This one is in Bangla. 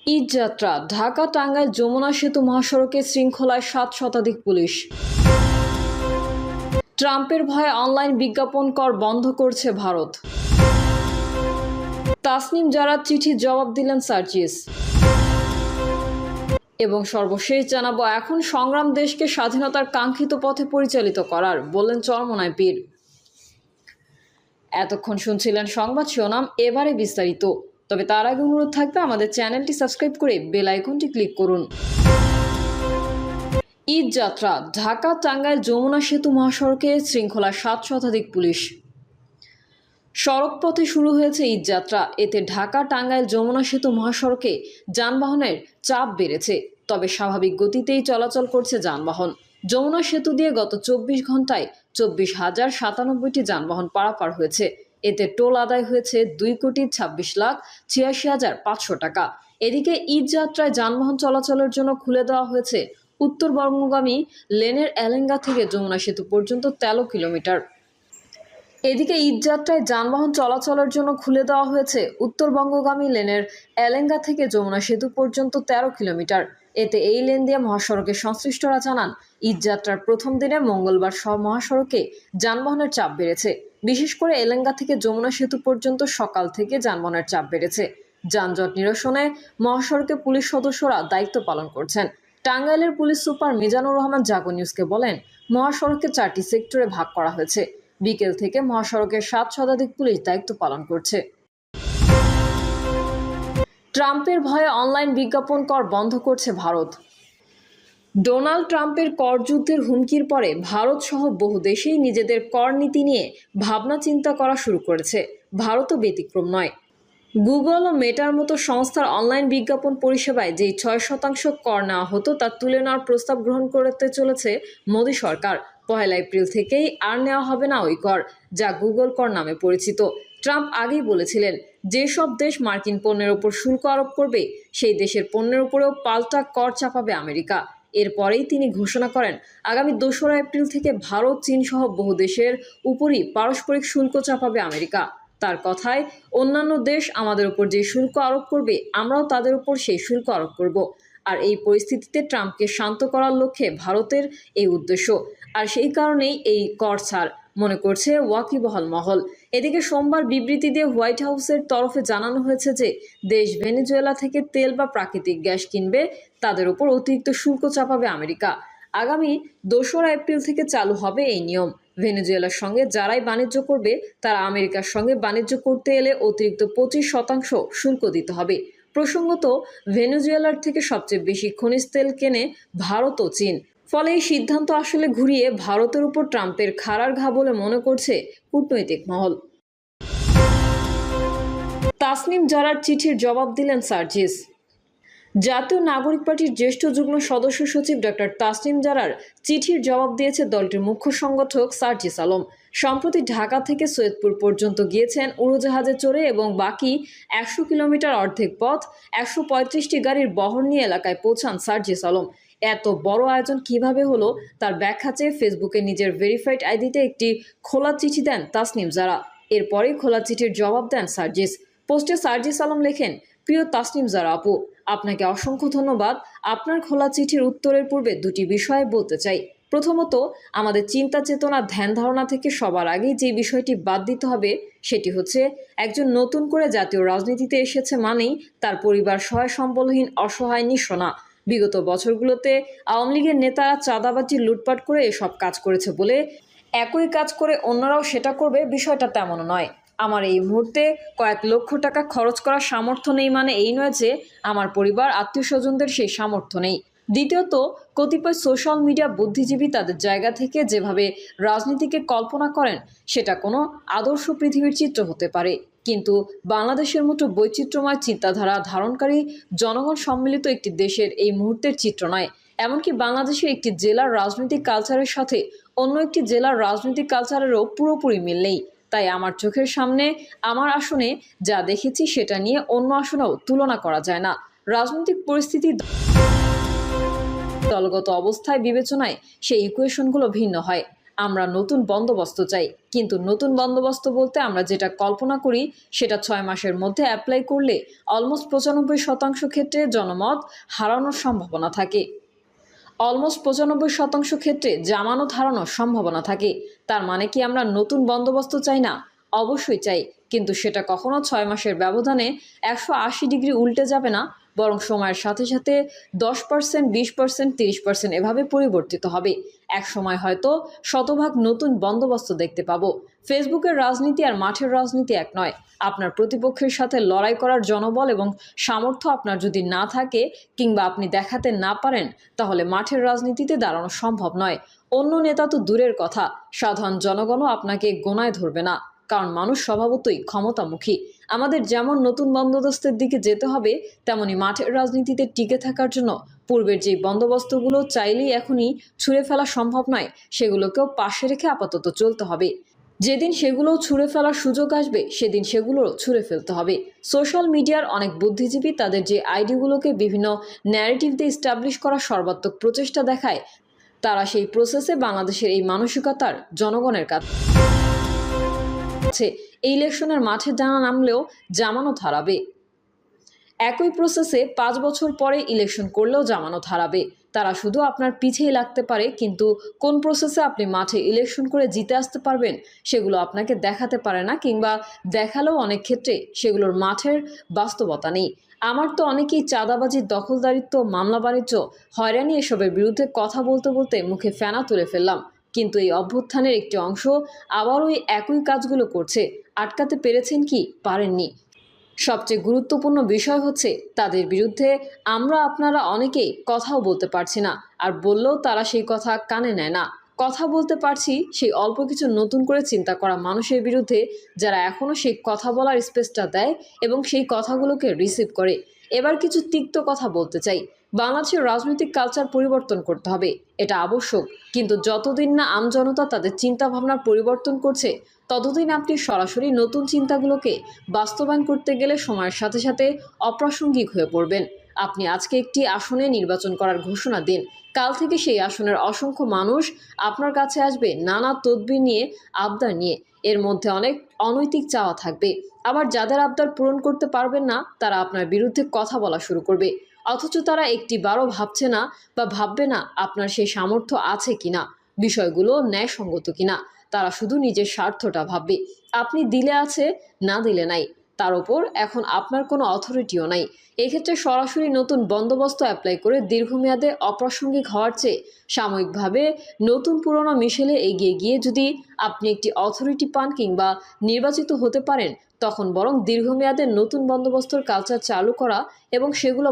ঈদযাত্রা ঢাকা টাঙ্গাইল যমুনা সেতু মহাসড়কে শৃঙ্খলায় 7 শতাধিক পুলিশ। ট্রাম্পের ভয়ে অনলাইন বিজ্ঞাপন কর বন্ধ করছে ভারত। তাসনিম জারার চিঠির জবাব দিলেন সার্জিস। এবং সর্বশেষ জানাবো, এখন সংগ্রাম দেশকে স্বাধীনতার কাঙ্ক্ষিত পথে পরিচালিত করার, বললেন চরমোনাই পীর। এতক্ষণ শুনছিলেন সংবাদ শিরোনাম, এবারে বিস্তারিত। তবে তার আগে অনুরোধ থাকবে আমাদের চ্যানেলটি সাবস্ক্রাইব করে বেল আইকনটি ক্লিক করুন। ঈদযাত্রা ঢাকা টাঙ্গাইল যমুনা সেতু মহাসড়কে শৃঙ্খলায় 7 শতাধিক পুলিশ। সড়কপথে শুরু হয়েছে ঈদযাত্রা। এতে ঢাকা টাঙ্গাইল যমুনা সেতু মহাসড়কে যানবাহনের চাপ বেড়েছে, তবে স্বাভাবিক গতিতেই চলাচল করছে যানবাহন। যমুনা সেতু দিয়ে গত 24 ঘন্টায় 24,097টি যানবাহন পারাপার হয়েছে। এতে টোল আদায় হয়েছে 2,26,86,500 টাকা। এদিকে ঈদযাত্রায় যানবাহন চলাচলের জন্য খুলে দেওয়া হয়েছে উত্তরবঙ্গগামী লেনের এলেঙ্গা থেকে যমুনা সেতু পর্যন্ত 13 কিলোমিটার। এদিকে ঈদযাত্রায় যানবাহন চলাচলের জন্য খুলে দেওয়া হয়েছে উত্তরবঙ্গগামী লেনের এলেঙ্গা থেকে যমুনা সেতু পর্যন্ত 13 কিলোমিটার। এতে এই লেন দিয়ে মহাসড়কের সংশ্লিষ্টরা জানান, ঈদযাত্রার প্রথম দিনে মঙ্গলবার সব মহাসড়কে যানবাহনের চাপ বেড়েছে। বিশেষ করে এলেঙ্গা থেকে যমুনা সেতু পর্যন্ত সকাল থেকে যানবাহনের চাপ বেড়েছে। যানজট নিরসনে মহাসড়কে পুলিশ সদস্যরা দায়িত্ব পালন করছেন। টাঙ্গাইলের পুলিশ সুপার মিজানুর রহমান জাগো নিউজকে বলেন, মহাসড়ককে 4টি সেক্টরে ভাগ করা হয়েছে। বিকেল থেকে মহাসড়কের 7 শতাধিক পুলিশ দায়িত্ব পালন করছে। ট্রাম্পের ভয়ে অনলাইন বিজ্ঞাপন কর বন্ধ করছে ভারত। ডোনাল্ড ট্রাম্পের কর যুদ্ধের হুমকির পরে ভারত সহ বহু দেশেই নিজেদের কর নীতি নিয়ে ভাবনা চিন্তা করা শুরু করেছে। ভারতও ব্যতিক্রম নয়। গুগল ও মেটার মতো সংস্থার অনলাইন বিজ্ঞাপন পরিষেবায় যেই 6% কর নেওয়া হতো তা তুলে নেওয়ার প্রস্তাব গ্রহণ করতে চলেছে মোদি সরকার। 1 এপ্রিল থেকেই আর নেওয়া হবে না ওই কর, যা গুগল কর নামে পরিচিত। ট্রাম্প আগেই বলেছিলেন, যেসব দেশ মার্কিন পণ্যের ওপর শুল্ক আরোপ করবে সেই দেশের পণ্যের উপরেও পাল্টা কর চাপাবে আমেরিকা। এরপরেই তিনি ঘোষণা করেন, আগামী 2 এপ্রিল থেকে ভারত, চীন সহ বহু দেশের উপরই পারস্পরিক শুল্ক চাপাবে আমেরিকা। তার কথায়, অন্যান্য দেশ আমাদের উপর যে শুল্ক আরোপ করবে আমরাও তাদের উপর সেই শুল্ক আরোপ করব। আর এই পরিস্থিতিতে ট্রাম্পকে শান্ত করার লক্ষ্যে ভারতের এই উদ্দেশ্য, আর সেই কারণেই এই কর ছাড় মনে করছে ওয়াকিবহাল মহল। এদিকে সোমবার বিবৃতি দিয়ে হোয়াইট হাউসের তরফে জানানো হয়েছে যে দেশ ভেনেজুয়েলা থেকে তেল বা প্রাকৃতিক গ্যাস কিনবে তাদের উপর অতিরিক্ত শুল্ক চাপাবে আমেরিকা। আগামী 2 এপ্রিল থেকে চালু হবে এই নিয়ম। ভেনেজুয়েলার সঙ্গে যারাই বাণিজ্য করবে তারা আমেরিকার সঙ্গে বাণিজ্য করতে এলে অতিরিক্ত 25% শুল্ক দিতে হবে। প্রসঙ্গত, ভেনেজুয়েলার থেকে সবচেয়ে বেশি খনিজ তেল কেনে ভারত ও চীন। ফলে এই সিদ্ধান্ত আসলে ঘুরিয়ে ভারতের উপর ট্রাম্পের খাড়ার ঘা বলে মনে করছে কূটনৈতিক মহল। তাসনিম জারার চিঠির জবাব দিলেন সার্জিস। জাতীয় নাগরিক পার্টির জ্যেষ্ঠ যুগ্ম সদস্য সচিব ডক্টর তাসনিম জারার চিঠির জবাব দিয়েছে দলটির মুখ্য সংগঠক সার্জিস আলম। সম্প্রতি ঢাকা থেকে সৈয়দপুর পর্যন্ত গিয়েছেন উড়োজাহাজে চড়ে এবং বাকি 100 কিলোমিটার অর্ধেক পথ 135টি গাড়ির বহর নিয়ে এলাকায় পৌঁছান সার্জিস আলম। এত বড় আয়োজন কিভাবে হলো তার ব্যাখ্যা চেয়ে ফেসবুকে নিজের ভেরিফাইড আইডিতে একটি খোলা চিঠি দেন তাসনিম জারা। এরপরেই খোলা চিঠির জবাব দেন সার্জিস। পোস্টে সার্জিস আলম লেখেন, প্রিয় তাসনিম জারা আপু, আপনাকে অসংখ্য ধন্যবাদ। আপনার খোলা চিঠির উত্তরের পূর্বে 2টি বিষয়ে বলতে চাই। প্রথমত, আমাদের চিন্তা চেতনা ধ্যান ধারণা থেকে সবার আগেই যে বিষয়টি বাদ দিতে হবে সেটি হচ্ছে, একজন নতুন করে জাতীয় রাজনীতিতে এসেছে মানেই তার পরিবার সহায় সম্বলহীন অসহায় নিঃস্ব না। বিগত বছরগুলোতে আওয়ামী লীগের নেতারা চাঁদাবাজি লুটপাট করে এসব কাজ করেছে বলে একই কাজ করে অন্যরাও সেটা করবে, বিষয়টা তেমন নয়। আমার এই মুহূর্তে কয়েক লক্ষ টাকা খরচ করার সামর্থ্য নেই মানে এই নয় যে আমার পরিবার আত্মীয় স্বজনদের সেই সামর্থ্য নেই। দ্বিতীয়ত, কতিপয় সোশ্যাল মিডিয়া বুদ্ধিজীবী তাদের জায়গা থেকে যেভাবে রাজনীতিকে কল্পনা করেন সেটা কোনো আদর্শ পৃথিবীর চিত্র হতে পারে, কিন্তু বাংলাদেশের মতো বৈচিত্র্যময় চিন্তাধারা ধারণকারী জনগণ সম্মিলিত একটি দেশের এই মুহূর্তের চিত্র নয়। এমনকি বাংলাদেশের একটি জেলার রাজনৈতিক কালচারের সাথে অন্য একটি জেলার রাজনৈতিক কালচারেরও পুরোপুরি মিল নেই। তাই আমার চোখের সামনে আমার আসনে যা দেখেছি সেটা নিয়ে অন্য আসনেও তুলনা করা যায় না। রাজনৈতিক পরিস্থিতি, দলগত অবস্থায় বিবেচনায় সেই ইকুয়েশনগুলো ভিন্ন হয়। আমরা নতুন বন্দোবস্ত চাই, কিন্তু নতুন বন্দোবস্ত বলতে আমরা যেটা কল্পনা করি সেটা 6 মাসের মধ্যে অ্যাপ্লাই করলে অলমোস্ট 95% ক্ষেত্রে জনমত হারানোর সম্ভাবনা থাকে। ক্ষেত্রে জামানত হারানোর সম্ভাবনা থাকে। তার মানে কি আমরা নতুন বন্দোবস্ত চাই না? অবশ্যই চাই, কিন্তু সেটা কখনো 6 মাসের ব্যবধানে 180 ডিগ্রি উল্টে যাবে না, বরং সময়ের সাথে সাথে 10%, 20%, 30% এভাবে পরিবর্তিত হবে। এক সময় হয়তো শতভাগ নতুন বন্দোবস্ত দেখতে পাবো। ফেসবুকের রাজনীতি আর মাঠের রাজনীতি এক নয়। আপনার প্রতিপক্ষের সাথে লড়াই করার জনবল এবং সামর্থ্য আপনার যদি না থাকে কিংবা আপনি দেখাতে না পারেন, তাহলে মাঠের রাজনীতিতে দাঁড়ানো সম্ভব নয়। অন্য নেতা তো দূরের কথা, সাধারণ জনগণও আপনাকে গোনায় ধরবে না, কারণ মানুষ স্বভাবতই ক্ষমতামুখী। আমাদের যেমন নতুন বন্দোবস্তের দিকে যেতে হবে, তেমনি মাঠের রাজনীতিতে টিকে থাকার জন্য পূর্বের যে বন্দোবস্তগুলো চাইলেই এখনই ছুঁড়ে ফেলা সম্ভব নয়, সেগুলোকেও পাশে রেখে আপাতত চলতে হবে। যেদিন সেগুলো ছুঁড়ে ফেলার সুযোগ আসবে, সেদিন সেগুলো ছুঁড়ে ফেলতে হবে। সোশ্যাল মিডিয়ার অনেক বুদ্ধিজীবী তাদের যে আইডিগুলোকে বিভিন্ন ন্যারেটিভ দিয়ে এস্টাবলিশ করার সর্বাত্মক প্রচেষ্টা দেখায়, তারা সেই প্রসেসে বাংলাদেশের এই মানসিকতার জনগণের কাছে এই ইলেকশনের মাঠে জানা নামলেও জামানত হারাবে। একই প্রসেসে 5 বছর পরে ইলেকশন করলেও জামানত হারাবে। তারা শুধু আপনার পিছেই লাগতে পারে, কিন্তু কোন প্রসেসে আপনি মাঠে ইলেকশন করে জিতে আসতে পারবেন সেগুলো আপনাকে দেখাতে পারে না, কিংবা দেখালেও অনেক ক্ষেত্রে সেগুলোর মাঠের বাস্তবতা নেই। আমার তো অনেকেই চাঁদাবাজি, দখলদারিত্ব, মামলা বাণিজ্য, হয়রানি এসবের বিরুদ্ধে কথা বলতে বলতে মুখে ফেনা তুলে ফেললাম, কিন্তু এই অভ্যুত্থানের একটি অংশ আবার ওই একই কাজগুলো করছে। আটকাতে পেরেছেন কি? পারেননি। সবচেয়ে গুরুত্বপূর্ণ বিষয় হচ্ছে তাদের বিরুদ্ধে আমরা আপনারা অনেকেই কথাও বলতে পারছি না, আর বললেও তারা সেই কথা কানে নেয় না। কথা বলতে পারছি সেই অল্প কিছু নতুন করে চিন্তা করা মানুষের বিরুদ্ধে, যারা এখনও সেই কথা বলার স্পেসটা দেয় এবং সেই কথাগুলোকে রিসিভ করে। এবার কিছু তিক্ত কথা বলতে চাই। বাংলাদেশের রাজনৈতিক কালচার পরিবর্তন করতে হবে, এটা আবশ্যক, কিন্তু যতদিন না আমজনতা তাদের চিন্তাভাবনার পরিবর্তন করছে, ততদিন আপনি সরাসরি নতুন চিন্তাগুলোকে বাস্তবায়ন করতে গেলে সময়ের সাথে সাথে অপ্রাসঙ্গিক হয়ে পড়বেন। আপনি আজকে একটি আসনে নির্বাচন করার ঘোষণা দিন, কাল থেকে সেই আসনের অসংখ্য মানুষ আপনার কাছে আসবে নানা তদবির নিয়ে, আবদার নিয়ে। এর মধ্যে অনেক অনৈতিক চাওয়া থাকবে, আবার যাদের আবদার পূরণ করতে পারবেন না তারা আপনার বিরুদ্ধে কথা বলা শুরু করবে, অথচ তারা একটিবারও ভাবছে না বা ভাববে না আপনার সেই সামর্থ্য আছে কিনা, বিষয়গুলো ন্যায়সঙ্গত কিনা। তারা শুধু নিজের স্বার্থটা ভাববে। আপনি দিলে আছে, না দিলে নাই। তার ওপর এখন আপনার কোনো অথরিটিও নাই। এক্ষেত্রে সরাসরি নতুন বন্দোবস্ত অ্যাপ্লাই করে দীর্ঘমেয়াদে অপ্রাসঙ্গিক হওয়ার চেয়ে সাময়িকভাবে নতুন পুরনো মিশেলে এগিয়ে গিয়ে যদি আপনি একটি অথরিটি পান কিংবা নির্বাচিত হতে পারেন, তখন বরং দীর্ঘমেয়াদে নতুন বন্দোবস্তর কালচার চালু করা এবং সেগুলো